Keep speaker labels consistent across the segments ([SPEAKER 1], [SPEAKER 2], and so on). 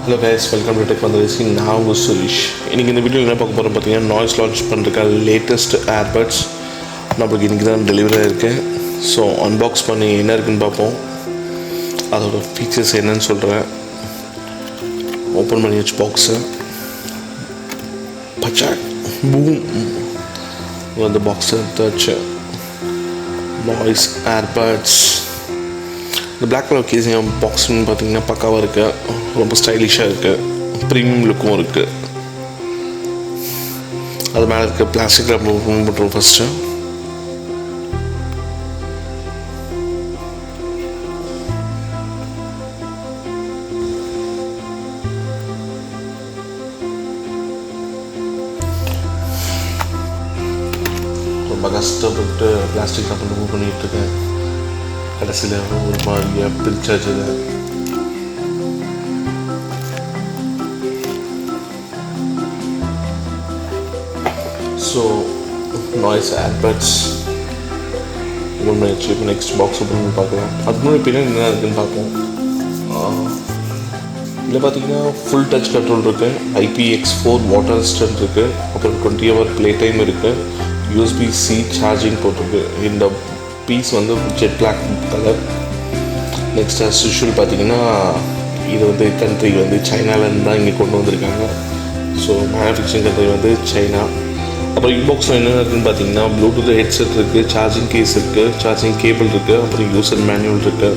[SPEAKER 1] Hello guys, welcome to Tech Vandavisi. நான் உங்கள் சுரேஷ். இன்றைக்கி இந்த வீடியோ என்ன பார்க்க போகிறோம் பார்த்தீங்கன்னா, நாய்ஸ் லான்ச் பண்ணுறதுக்கு லேட்டஸ்ட் ஏர்பட்ஸ் நம்மளுக்கு இன்றைக்கி தான் டெலிவரி ஆகிருக்கு. ஸோ அன்பாக்ஸ் பண்ணி என்ன இருக்குதுன்னு பார்ப்போம். அதோட ஃபீச்சர்ஸ் என்னன்னு சொல்கிறேன். ஓப்பன் பண்ணி வச்சு பாக்ஸு பச்சா பூம் அந்த பாக்ஸை எடுத்தாச்சு. நாய்ஸ் ஏர்பட்ஸ் இந்த பிளாக் கலர் கேஸிங் பாக்ஸ்ன்னு பார்த்தீங்கன்னா பக்காவாக இருக்குது, ரொம்ப ஸ்டைலிஷாக இருக்குது, ப்ரீமியம் லுக்கும் இருக்குது. அது மேலே இருக்க பிளாஸ்டிக் ரேப் ஓப்பன் பண்ணுறோம். ஃபஸ்ட்டு ரொம்ப கஷ்டப்பட்டு பிளாஸ்டிக் ரேப் மூவ் பண்ணிகிட்ருக்கேன். கடைசியில் ஒரு மாதிரியாக பிரிச்சாச்சு. ஸோ நாய்ஸ் ஏர்பட்ஸ் ஓப்பன் பண்ணிச்சு. இப்போ நெக்ஸ்ட் பாக்ஸ் ஓப்பன் பண்ணி பார்க்கலாம். அதுக்கு முன்னாடி பின்னாடி என்ன இருக்குதுன்னு பார்ப்போம். இதில் பார்த்தீங்கன்னா ஃபுல் டச் கண்ட்ரோல் இருக்குது, IPX4 வாட்டர் ரெசிஸ்டன்ட் இருக்குது, அப்புறம் 20 hour playtime இருக்குது, USB-C சார்ஜிங் போட்டிருக்கு. இந்த பீஸ் வந்து jet black colour. Next as usual பார்த்தீங்கன்னா இது வந்து கண்ட்ரி வந்து சைனாலேருந்து தான் இங்கே கொண்டு வந்திருக்காங்க. ஸோ மேனுஃபேக்சரிங் கண்ட்ரி வந்து சைனா. அப்புறம் இன்பாக்ஸில் என்ன இருக்குதுன்னு பார்த்தீங்கன்னா ப்ளூடூத் ஹெட்செட் இருக்குது, சார்ஜிங் கேஸ் இருக்குது, சார்ஜிங் கேபிள் இருக்குது, அப்புறம் யூசர் மேனுவல் இருக்குது.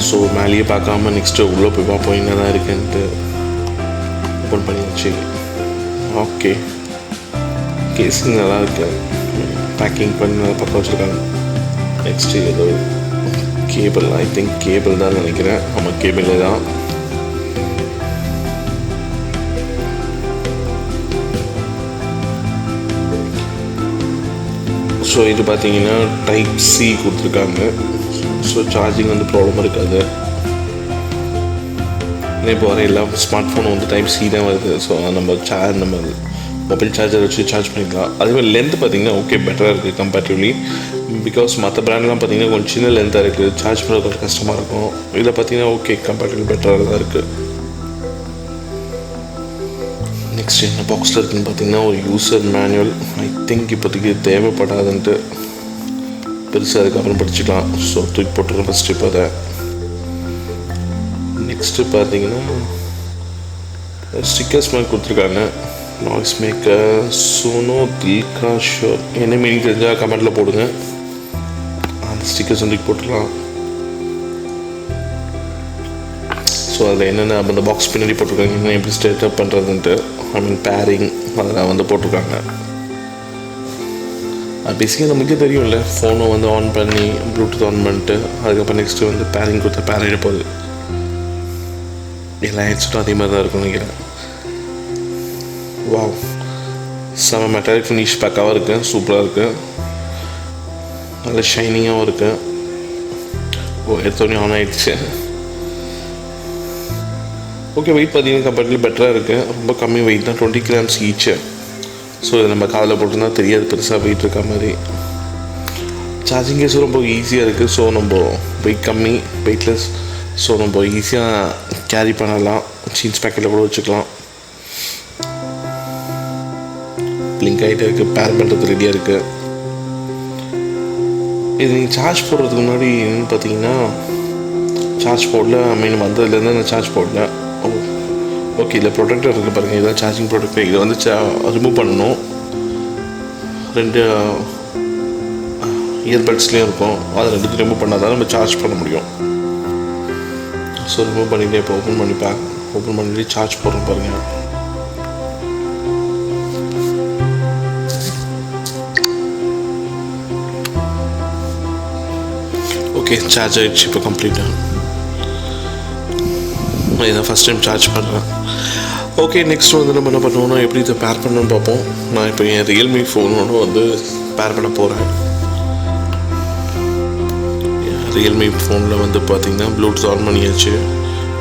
[SPEAKER 1] ஸோ மேலேயே பார்க்காம நெக்ஸ்ட்டு உள்ளே போய் பார்ப்போம் என்ன தான் இருக்குன்ட்டு. ஓப்பன் பண்ணிடுச்சு. ஓகே, கேஸிங் நல்லா இருக்கு, பேக்கிங் பண்ணி நல்லா பக்கம் வச்சுருக்காங்க. நெக்ஸ்ட்டு ஏதோ கேபிள், ஐ திங்க் கேபிள் தான் நினைக்கிறேன். ஆமாம், கேபிளே தான். ஸோ இது பார்த்தீங்கன்னா டைப் சி கொடுத்துருக்காங்க. ஸோ சார்ஜிங் வந்து ப்ராப்ளம் இருக்காது. இப்போ வர எல்லா ஸ்மார்ட் ஃபோனும் வந்து டைப் சி தான் வருது. ஸோ நம்ம மொபைல் சார்ஜர் வச்சு சார்ஜ் பண்ணிக்கலாம். அதேமாதிரி லென்த் பார்த்திங்கன்னா ஓகே பெட்டராக இருக்குது கம்பேரிட்டிவ்லி. பிகாஸ் மற்ற பிராண்ட்லாம் பார்த்திங்கன்னா கொஞ்சம் சின்ன லென்த்தாக இருக்குது, சார்ஜ் பண்ண கொஞ்சம் கஷ்டமாக இருக்கும். இதில் பார்த்திங்கன்னா ஓகே கம்பேரிட்டிவ்லி பெட்டராக தான் இருக்குது. நெக்ஸ்ட் என்ன பாக்ஸில் இருக்குதுன்னு பார்த்திங்கன்னா ஒரு யூசர் மேனுவல். ஐ திங்க் இப்போதைக்கு தேவைப்படாதுன்ட்டு பெருசாக அதுக்கப்புறம் படிச்சுக்கலாம். ஸோ தூக்கி போட்டுருக்கேன் ஃபஸ்ட்டு இப்போ அதை. நெக்ஸ்ட்டு பார்த்திங்கன்னா ஸ்டிக்கர்ஸ் மாதிரி கொடுத்துருக்காங்க. நாய்ஸ் மேக்கர் சோனோ தில்கா ஷோர். என்ன மீனிங் தெரிஞ்சால் கமெண்ட்டில் போடுங்க. அந்த ஸ்டிக்கர்ஸ் வந்து போட்டுடலாம். ஸோ அதில் என்னென்ன அந்த பாக்ஸ் பின்னாடி போட்டிருக்காங்க, என்ன எப்படி ஸ்டேட்டப் பண்ணுறதுன்ட்டு, ஐ மீன் பேரிங் அதெல்லாம் வந்து போட்டிருக்காங்க. அது பேசிக்காக நமக்கே தெரியும்ல, ஃபோனை வந்து ஆன் பண்ணி ப்ளூடூத் ஆன் பண்ணிட்டு அதுக்கப்புறம் நெக்ஸ்ட்டு வந்து பேரிங் கொடுத்தா பேர் ஆகிட போகுது. எல்லா ஹெட்செட்டும் அதே மாதிரி தான் இருக்கும் நினைக்கிறேன். வாவ், செம மெட்டாலிக் ஃபினிஷ் பேக்காகவும் இருக்குது, சூப்பராக இருக்குது, நல்ல ஷைனிங்காகவும் இருக்குது. எடுத்தோடனே ஆன் ஆகிடுச்சு. ஓகே, வெயிட் பார்த்தீங்கன்னா கம்பேரிட்டிவ்லி பெட்டராக இருக்குது. ரொம்ப கம்மி வெயிட் தான், 20 grams ஈச்சு. ஸோ இதை நம்ம காதில் போட்டுருந்தா தெரியாது பெருசாக வெயிட் இருக்க மாதிரி. சார்ஜிங் கேஸ் ரொம்ப ஈஸியாக இருக்குது. ஸோ நம்ம வெயிட் கம்மி, வெயிட்லெஸ். ஸோ நம்ம ஈஸியாக கேரி பண்ணலாம், ஜீன்ஸ் பேக்கெட்டில் கூட வச்சுக்கலாம். லிங்க் ஆகிட்டே இருக்குது, பேர் பண்ணுறது ரெடியாக இருக்குது. இது நீங்கள் சார்ஜ் போடுறதுக்கு முன்னாடி என்னென்னு பார்த்தீங்கன்னா சார்ஜ் போடல, ஐ மீன் வந்ததுலேருந்து நான் சார்ஜ் போடல. ஓகே, இதில் ப்ரொடெக்டர் இருக்குது பாருங்கள், இதான் சார்ஜிங் ப்ரொடெக்டர். இதை வந்து ரிமூவ் பண்ணணும். 2 இயர்பட்ஸ்லேயும் இருக்கும். அதை 2 ரிமூவ் பண்ணால் தான் நம்ம சார்ஜ் பண்ண முடியும். ஸோ ரிமூவ் பண்ணிவிட்டு இப்போ ஓப்பன் பண்ணிவிட்டு சார்ஜ் போடுறோம் பாருங்கள். ஓகே, சார்ஜ் ஆகிடுச்சு இப்போ கம்ப்ளீட்டாக. இதை ஃபஸ்ட் டைம் சார்ஜ் பண்ணுறேன். ஓகே, நெக்ஸ்ட் வந்து நம்ம என்ன பண்ணுவோம்னா எப்படி இதை பேர் பண்ணணும்னு பார்ப்போம். நான் இப்போ என் ரியல்மி ஃபோனோட வந்து பேர் பண்ண போகிறேன். ரியல்மி ஃபோனில் வந்து பார்த்திங்கன்னா ப்ளூடூத் ஆன் பண்ணியாச்சு.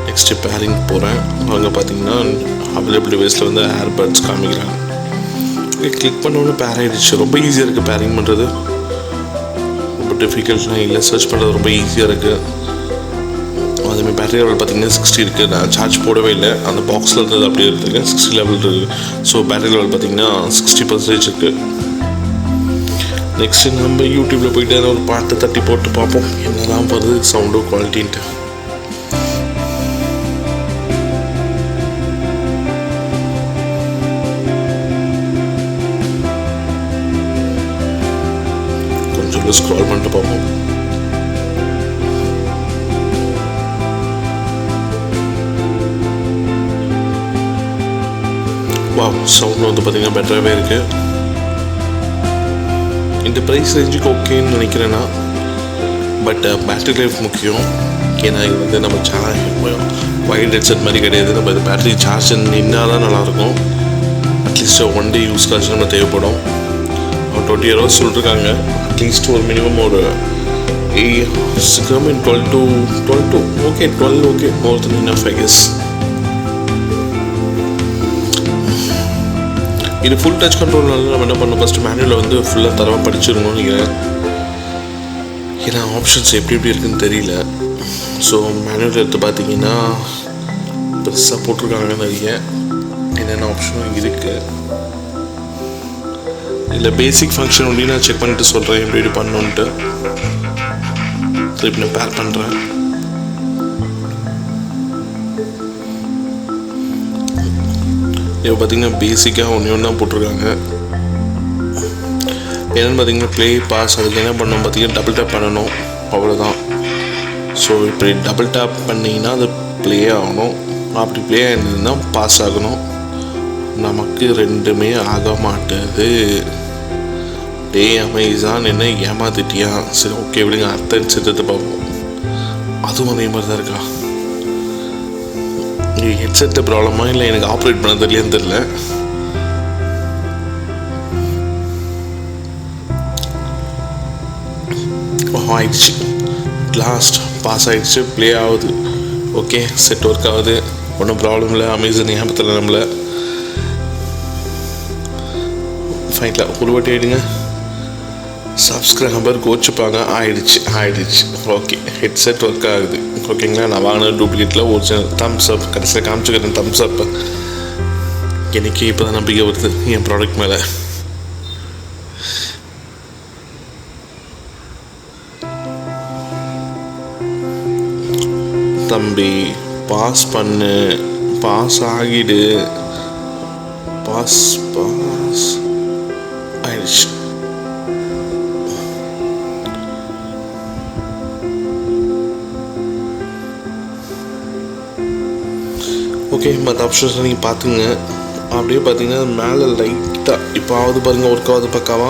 [SPEAKER 1] நெக்ஸ்ட்டு பேரிங் போகிறேன். அங்கே பார்த்திங்கன்னா அவைலபிள் டிவைஸில் வந்து ஏர்பட்ஸ் காமிக்கிறாங்க. கிளிக் பண்ணோன்னு பேர் ஆகிடுச்சு. ரொம்ப ஈஸியாக இருக்குது பேரிங் பண்ணுறது. difficult இல்லை, சர்ச் பண்ணுறது ரொம்ப ஈஸியாக இருக்குது. அதுமாதிரி பேட்டரி லெவல் பார்த்திங்கன்னா 60 இருக்குது. நான் சார்ஜ் போடவே இல்லை, அந்த பாக்ஸில் இருந்தது அப்படியே இருக்குது. 60 லெவல் இருக்குது. ஸோ பேட்டரி லெவல் பார்த்திங்கன்னா 60% இருக்குது. நெக்ஸ்ட்டு நம்ம யூடியூப்பில் போய்ட்டு அதை ஒரு பாட்டு தட்டி போட்டு பார்ப்போம் என்னதான் வருது சவுண்டு குவாலிட்டின்ட்டு. கொஞ்சம் ஸ்க்ரால் பண்ணிட்டு பார்ப்போம். வாவ், சவுண்ட் வந்து பார்த்திங்கன்னா பெட்டராகவே இருக்குது. இந்த ப்ரைஸ் ரேஞ்சுக்கு ஓகேன்னு நினைக்கிறேன்னா, பட் பேட்டரி லைஃப் முக்கியம். ஏன்னா இது வந்து நம்ம வைல்ட் ஹெட்செட் மாதிரி கிடையாது. நம்ம இது பேட்டரி சார்ஜ் நின்னால் தான் நல்லாயிருக்கும். அட்லீஸ்ட் 1 டே யூஸ்க்காச்சும் நம்ம தேவைப்படும். 20 hours சொல்லிட்டுருக்காங்க. அட்லீஸ்ட் ஒரு மினிமம் ஒரு 12 okay more then enough I guess. இது ஃபுல் டச் கண்ட்ரோல்னால நம்ம என்ன பண்ணணும், ஃபஸ்ட்டு மேனுவலில் வந்து ஃபுல்லாக தரவாக படிச்சிடணும்னு நினைக்கிறேன். ஏன்னா ஆப்ஷன்ஸ் எப்படி இருக்குதுன்னு தெரியல. ஸோ மேனுவல் எடுத்து பார்த்தீங்கன்னா பெருசாக போட்டிருக்காங்க நிறைய, என்னென்ன ஆப்ஷனும் இருக்குது. இல்லை பேசிக் ஃபங்க்ஷன் ஒன்றி நான் செக் பண்ணிட்டு சொல்கிறேன் எப்படி பண்ணணுன்ட்டு. திருப்பி நான் பேர் பண்ணுறேன். இப்போ பார்த்திங்கன்னா பேசிக்காக ஒன்று தான் போட்டிருக்காங்க. என்னென்னு பார்த்திங்கன்னா ப்ளே பாஸ், அதுக்கு என்ன பண்ணணும் பார்த்திங்கன்னா டபுள் டேப் பண்ணணும், அவ்வளோதான். ஸோ இப்படி டபுள் டேப் பண்ணிங்கன்னா அது ப்ளே ஆகணும். அப்படி ப்ளே ஆகிருந்ததுன்னா பாஸ் ஆகணும். நமக்கு ரெண்டுமே ஆக மாட்டேது. டே அமேசான் என்ன ஏமாத்திட்டியா? சரி ஓகே விடுங்க, அடுத்த சித்தத்தை பார்ப்போம். அதுவும் அதே மாதிரி தான் இருக்கா? ஹெட்செட்டு ப்ராப்ளமா இல்லை எனக்கு ஆப்ரேட் பண்ண தெரியலன்னு தெரியல. ஆயிடுச்சு, லாஸ்ட் பாஸ் ஆகிடுச்சு, ப்ளே ஆகுது. ஓகே, செட் ஒர்க் ஆகுது, ஒன்றும் ப்ராப்ளம் இல்லை. அமேசான் ஞாபகத்தில் நம்மளை ஃபைனில் ஒரு வாட்டி ஆகிடுங்க. சப்ஸ்கிரைபர் கோச்சுப்பாங்க. ஆயிடுச்சு. ஓகே, ஹெட்செட் ஒர்க் ஆகுது. ஓகேங்களா, நான் வாங்கின டூப்ளிகேட்டில் ஒரிஜினல் தம்ஸ் அப் கடைசியில் காமிச்சுக்கிறேன். தம்ஸ் அப் எனக்கு இப்போ தான் நம்பிக்கை வருது என் ப்ராடக்ட் மேலே. தம்பி பாஸ் பண்ணு, பாஸ் ஆகிடு. பாஸ் ஆயிடுச்சு. ஓகே, மற்ற ஆப்ஷன்ஸ் நீங்கள் பார்த்துங்க. அப்படியே பார்த்தீங்கன்னா மேலே லைட்டாக இப்போ ஆகுது பாருங்கள், ஒர்க் ஆகுது பக்காவா.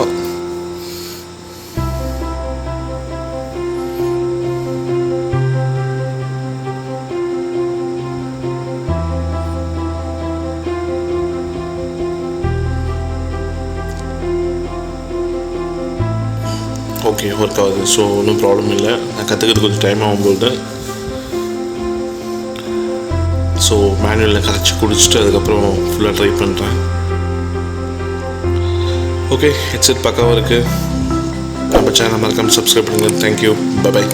[SPEAKER 1] ஓகே, ஒர்க் ஆகுது. ஸோ ஒன்றும் ப்ராப்ளம் இல்லை. நான் கற்றுக்கிறது கொஞ்சம் டைம் ஆகும்போது ஸோ மேனுவலில் கரைச்சி குடிச்சிட்டு அதுக்கப்புறம் ஃபுல்லாக ட்ரை பண்ணுறேன். ஓகே, ஹெட்செட் பக்காவாக இருக்குது. நம்ம சேனல் மறக்காமல் சப்ஸ்கிரைப் பண்ணுங்கள். Thank you, by.